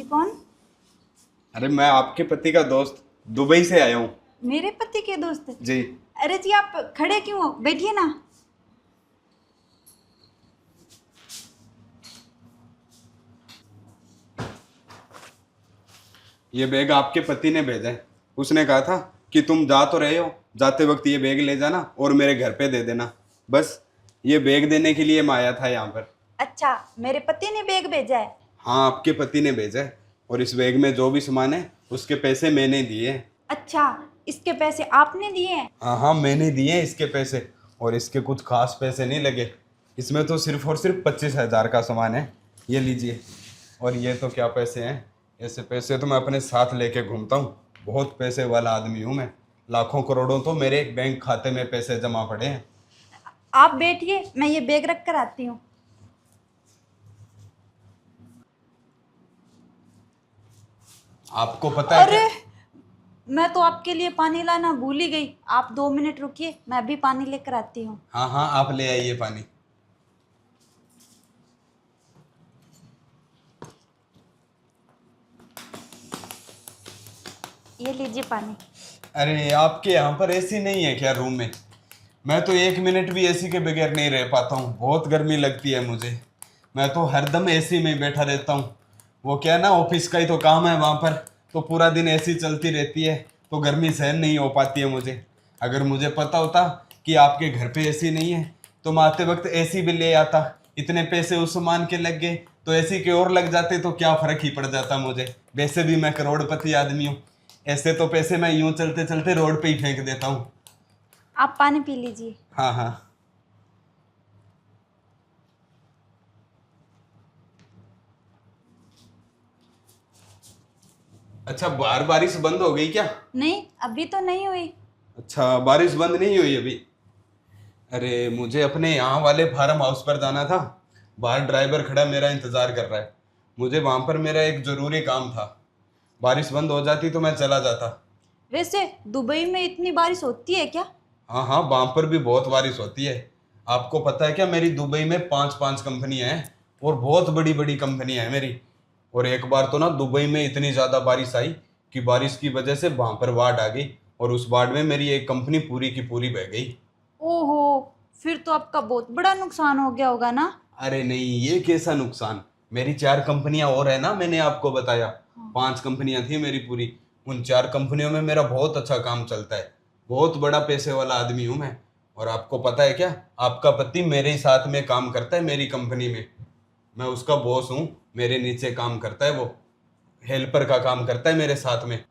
कौन? अरे मैं आपके पति का दोस्त दुबई से आया हूँ। मेरे पति के दोस्त? जी। अरे जी, आप खड़े क्यों हो? बैठिए ना। ये बैग आपके पति ने भेजा है। उसने कहा था कि तुम जा तो रहे हो, जाते वक्त ये बैग ले जाना और मेरे घर पे दे देना। बस ये बैग देने के लिए मैं आया था यहाँ पर। अच्छा, मेरे पति ने बैग भेजा है? हाँ, आपके पति ने भेजा है और इस बैग में जो भी सामान है उसके पैसे मैंने दिए हैं। अच्छा, इसके पैसे आपने दिए हैं? हाँ हाँ, मैंने दिए हैं इसके पैसे, और इसके कुछ खास पैसे नहीं लगे। इसमें तो सिर्फ और सिर्फ 25,000 का सामान है। ये लीजिए। और ये तो क्या पैसे हैं, ऐसे पैसे तो मैं अपने साथ लेके घूमता हूँ। बहुत पैसे वाला आदमी हूँ मैं। लाखों करोड़ों तो मेरे एक बैंक खाते में पैसे जमा पड़े हैं। आप बैठिए, मैं ये बैग रख कर आती हूँ। आपको पता है अरे, क्या? मैं तो आपके लिए पानी लाना भूल ही गई। आप 2 मिनट रुकिए, मैं अभी पानी लेकर आती हूँ। हाँ हाँ, आप ले आइए पानी। ये लीजिए पानी। अरे आपके यहाँ पर एसी नहीं है क्या रूम में? मैं तो 1 मिनट भी एसी के बगैर नहीं रह पाता हूँ, बहुत गर्मी लगती है मुझे। मैं तो हरदम एसी में ही बैठा रहता हूँ। वो क्या है ना, ऑफिस का ही तो काम है वहाँ पर, तो पूरा दिन एसी चलती रहती है, तो गर्मी सहन नहीं हो पाती है मुझे। अगर मुझे पता होता कि आपके घर पे एसी नहीं है तो मैं आते वक्त एसी भी ले आता। इतने पैसे उस सामान के लग गए तो एसी के और लग जाते तो क्या फर्क ही पड़ जाता मुझे। वैसे भी मैं करोड़पति आदमी हूँ। ऐसे तो पैसे मैं यूं चलते चलते रोड पे ही फेंक देता हूँ। आप पानी पी लीजिए। हाँ हाँ। अच्छा, बाहर बारिश बंद हो गई क्या? नहीं, अभी तो नहीं हुई। अच्छा, बारिश बंद नहीं हुई अभी? अरे मुझे अपने यहाँ वाले फार्म हाउस पर जाना था। बाहर ड्राइवर खड़ा मेरा इंतजार कर रहा है। मुझे वहां पर मेरा एक जरूरी काम था। बारिश बंद हो जाती तो मैं चला जाता। वैसे दुबई में इतनी बारिश होती है क्या? हाँ हाँ, वहां पर भी बहुत बारिश होती है। आपको पता है क्या, मेरी दुबई में 5-5 कंपनियां हैं और बहुत बड़ी बड़ी कंपनियां हैं मेरी। और एक बार तो ना दुबई में इतनी ज़्यादा बारिश आई कि बारिश की वजह से वहां पर बाढ़ आ गई, और उस बाढ़ में मेरी एक कंपनी पूरी की पूरी बह गई। ओहो, फिर तो आपका बहुत बड़ा नुकसान हो गया होगा ना? अरे नहीं, ये कैसा नुकसान। मेरी 4 कंपनियां और है ना, मैंने आपको बताया। हाँ। 5 कंपनियां थी मेरी पूरी। उन 4 कंपनियों में मेरा बहुत अच्छा काम चलता है। बहुत बड़ा पैसे वाला आदमी हूं मैं। और आपको पता है क्या, आपका पति मेरे ही साथ में काम करता है मेरी कंपनी में। मैं उसका बॉस हूँ। मेरे नीचे काम करता है वो। हेल्पर का काम करता है मेरे साथ में।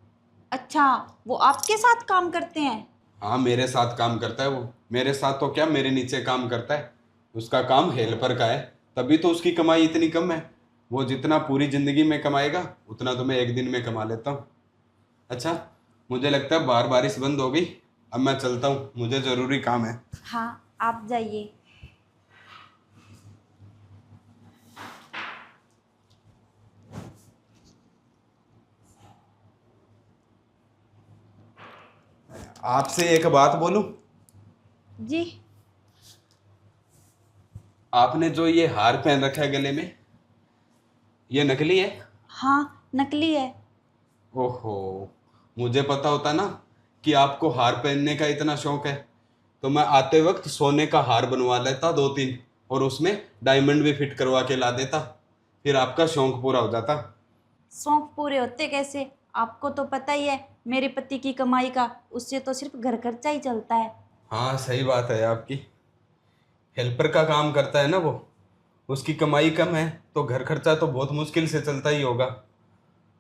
अच्छा, वो आपके साथ काम करते हैं? हाँ, मेरे साथ काम करता है वो। मेरे साथ तो क्या, मेरे नीचे काम करता है। उसका काम हेल्पर का है। तभी तो उसकी कमाई इतनी कम है। वो जितना पूरी जिंदगी में कमाएगा उतना तो मैं एक दिन में कमा लेता हूँ। अच्छा, मुझे लगता है बाहर बारिश बंद हो गई। अब मैं चलता हूँ, मुझे ज़रूरी काम है। हाँ, आप जाइए। आपसे एक बात बोलूँ? जी। आपने जो ये हार पहन रखा है गले में, ये नकली है? हाँ, नकली है। ओहो, मुझे पता होता ना कि आपको हार पहनने का इतना शौक है तो मैं आते वक्त सोने का हार बनवा लेता 2-3, और उसमें डायमंड भी फिट करवा के ला देता। फिर आपका शौक पूरा हो जाता। शौक पूरे होते कैसे? आपको तो पता ही है मेरे पति की कमाई का, उससे तो सिर्फ घर खर्चा ही चलता है। हाँ, सही बात है आपकी। हेल्पर का काम करता है ना वो, उसकी कमाई कम है तो घर खर्चा तो बहुत मुश्किल से चलता ही होगा।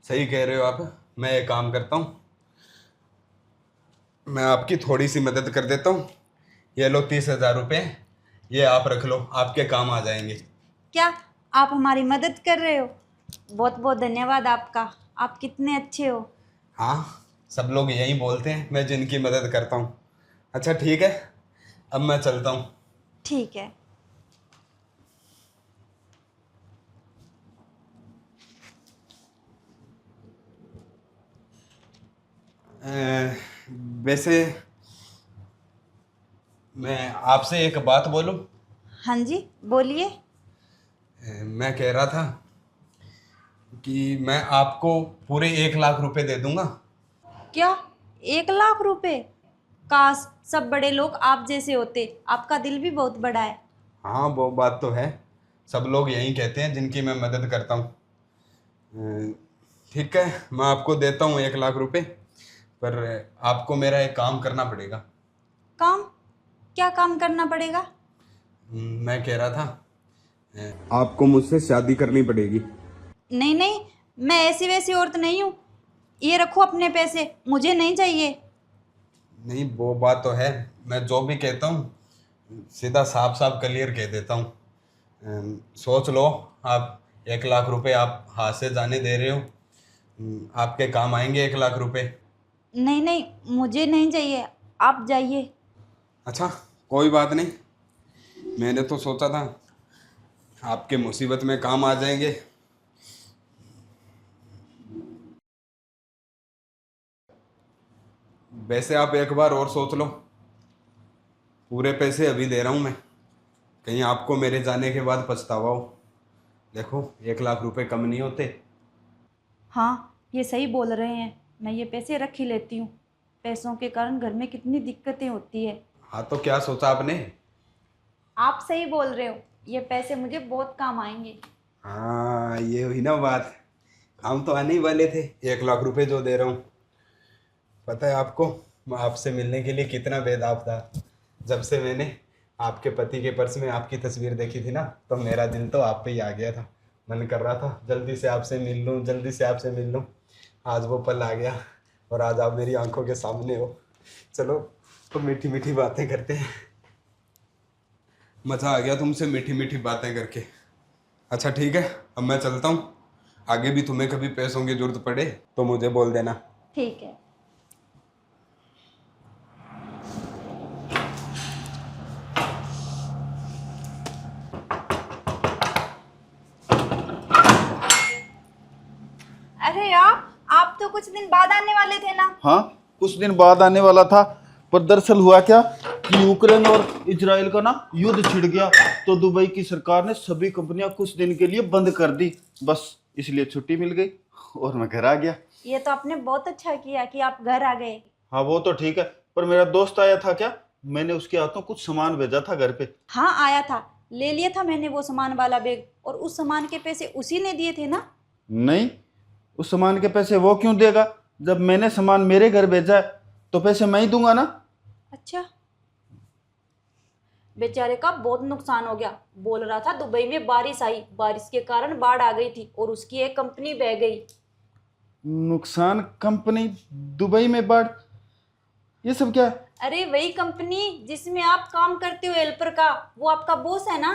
सही कह रहे हो आप। मैं एक काम करता हूँ, मैं आपकी थोड़ी सी मदद कर देता हूँ। ये लो 30,000 रुपये। ये आप रख लो, आपके काम आ जाएंगे। क्या आप हमारी मदद कर रहे हो? बहुत बहुत धन्यवाद आपका। आप कितने अच्छे हो। हाँ, सब लोग यही बोलते हैं मैं जिनकी मदद करता हूँ। अच्छा ठीक है, अब मैं चलता हूँ। ठीक है। वैसे मैं आपसे एक बात बोलूं? हाँ जी, बोलिए। मैं कह रहा था कि मैं आपको पूरे 1 लाख रुपए दे दूंगा। क्या? 1 लाख रुपए? काश सब बड़े लोग आप जैसे होते। आपका दिल भी बहुत बड़ा है। हाँ वो बात तो है, सब लोग यही कहते हैं जिनकी मैं मदद करता हूँ। ठीक है, मैं आपको देता हूँ 1 लाख रुपए, पर आपको मेरा एक काम करना पड़ेगा। काम? क्या काम करना पड़ेगा? मैं कह रहा था, आपको मुझसे शादी करनी पड़ेगी। नहीं नहीं, मैं ऐसी वैसी औरत नहीं हूँ। ये रखो अपने पैसे, मुझे नहीं चाहिए। नहीं वो बात तो है, मैं जो भी कहता हूँ सीधा साफ साफ क्लियर कह देता हूँ। सोच लो, आप 1 लाख रुपए आप हाथ से जाने दे रहे हो। आपके काम आएंगे 1 लाख रुपए। नहीं नहीं, मुझे नहीं चाहिए। आप जाइए। अच्छा, कोई बात नहीं, मैंने तो सोचा था आपके मुसीबत में काम आ जाएंगे। वैसे आप एक बार और सोच लो, पूरे पैसे अभी दे रहा हूँ मैं, कहीं आपको मेरे जाने के बाद पछतावा हो। देखो 1 लाख रुपए कम नहीं होते। हाँ, ये सही बोल रहे हैं। मैं ये पैसे रख ही लेती हूँ। पैसों के कारण घर में कितनी दिक्कतें होती है। हाँ तो क्या सोचा आपने? आप सही बोल रहे हो, ये पैसे मुझे बहुत काम आएंगे। हाँ ये हुई ना बात, काम तो आने ही वाले थे 1 लाख रुपए जो दे रहा हूँ। पता है आपको, मैं आपसे मिलने के लिए कितना बेताब था। जब से मैंने आपके पति के पर्स में आपकी तस्वीर देखी थी ना, तो मेरा दिल तो आप पे ही आ गया था। मन कर रहा था जल्दी से आपसे मिल लूँ, जल्दी से आपसे मिल लूँ। आज वो पल आ गया और आज आप मेरी आंखों के सामने हो। चलो तो मीठी मीठी बातें करते हैं। मज़ा आ गया तुमसे मीठी मीठी बातें करके। अच्छा ठीक है, अब मैं चलता हूँ। आगे भी तुम्हें कभी पैसों की जरूरत पड़े तो मुझे बोल देना। ठीक है। अरे यार, आप तो कुछ दिन बाद आने वाले थे ना? हाँ, कुछ दिन बाद आने वाला था, पर दरअसल हुआ क्या कि यूक्रेन और इजराइल का ना युद्ध छिड़ गया, तो दुबई की सरकार ने सभी कंपनियां कुछ दिन के लिए बंद कर दी। बस इसलिए छुट्टी मिल गई और मैं घर आ गया। ये तो आपने बहुत अच्छा किया कि आप घर आ गए। हाँ वो तो ठीक है, पर मेरा दोस्त आया था क्या, मैंने उसके हाथों कुछ सामान भेजा था घर पे। हाँ आया था, ले लिया था मैंने वो सामान वाला बैग। और उस सामान के पैसे उसी ने दिए थे ना? नहीं, उस सामान के पैसे वो क्यों देगा, जब मैंने सामान मेरे घर भेजा है तो पैसे मैं ही दूंगा ना। अच्छा। बेचारे का बहुत नुकसान हो गया। बोल रहा था दुबई में बारिश आई, बारिश के कारण बाढ़ आ गई थी और उसकी एक कंपनी बह गई। नुकसान? कंपनी? दुबई में बाढ़? ये सब क्या? अरे वही कंपनी जिसमें आप काम करते हो, हेल्पर का, वो आपका बॉस है ना?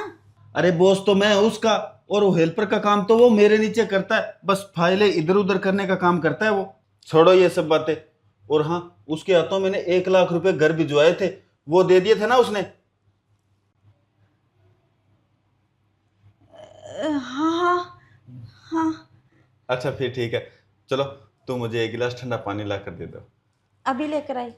अरे बॉस तो मैं हूं उसका, और वो हेल्पर का काम तो वो मेरे नीचे करता है, बस फाइलें इधर उधर करने का काम करता है वो। छोड़ो ये सब बातें। और हाँ, उसके हाथों मैंने 1 लाख रुपए घर भिजवाए थे, वो दे दिए थे ना उसने। हाँ हाँ हाँ। अच्छा फिर ठीक है, चलो तुम मुझे 1 गिलास ठंडा पानी ला कर दे दो। अभी लेकर आई।